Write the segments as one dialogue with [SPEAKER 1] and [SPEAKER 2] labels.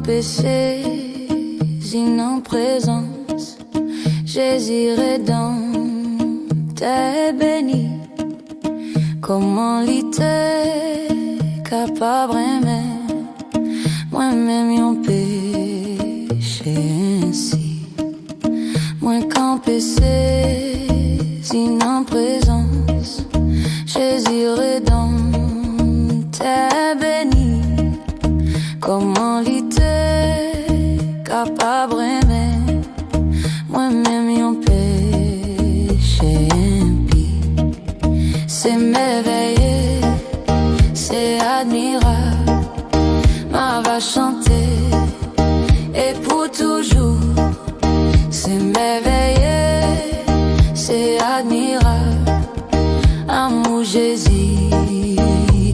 [SPEAKER 1] péché, en présence, j'hésirais dans tes bénis. Comment l'ité capable d'aimer, moi-même yon péché ainsi. Moi qu'en péché, en présence, j'hésirais dans tes bénis. Comment l'ité capable d'aimer, moi-même yon péché impie. C'est merveilleux, c'est admirable, ma va chanter, et pour toujours. C'est merveilleux, c'est admirable, amour Jésus,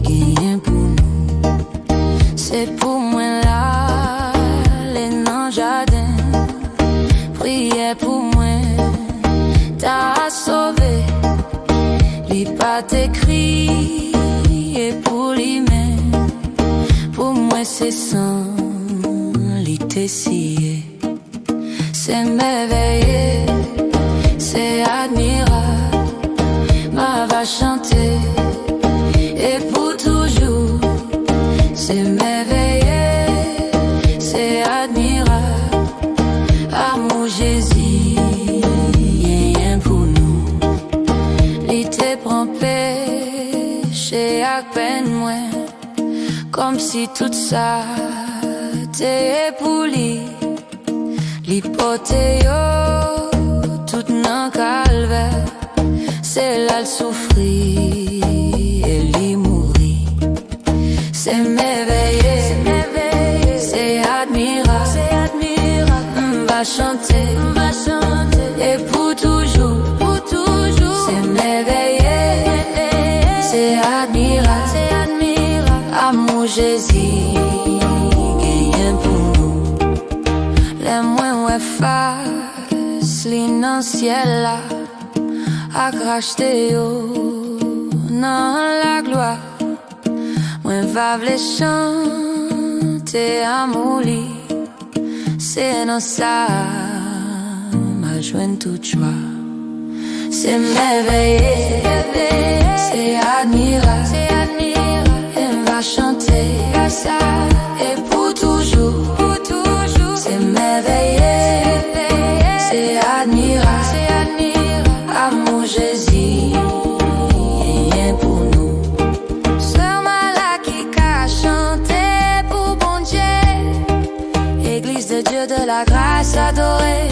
[SPEAKER 1] gagne pour nous. C'est pour moi là, les non jardin, priez pour moi, t'as sauvé, lis pas t'écrit, et pour lui-même, pour moi c'est sans l'ité scié. C'est merveilleux, c'est admirable, ma va chanter, et pour toujours. C'est merveilleux, c'est admirable, amour Jésus, rien pour nous. L'été prend péché à peine moins, comme si tout ça t'est pour lui. L'hypothèse, tout nan calvaire, c'est là le souffrir et l'y mourir. C'est merveilleux, c'est admirable, on va chanter, et pour toujours, c'est merveilleux, c'est admirable, amour Jésus, gagne pour nous. Les moins ouais face, dans le ciel là, à cracher dans la gloire. Moi va v'le chanter à mon lit, c'est dans ça ma joie toute joie. C'est merveilleux, c'est admirable, elle va chanter à ça, et pour toujours, c'est merveilleux, c'est admirable, amour Jésus, rien pour nous. Église de Dieu de la grâce adorée,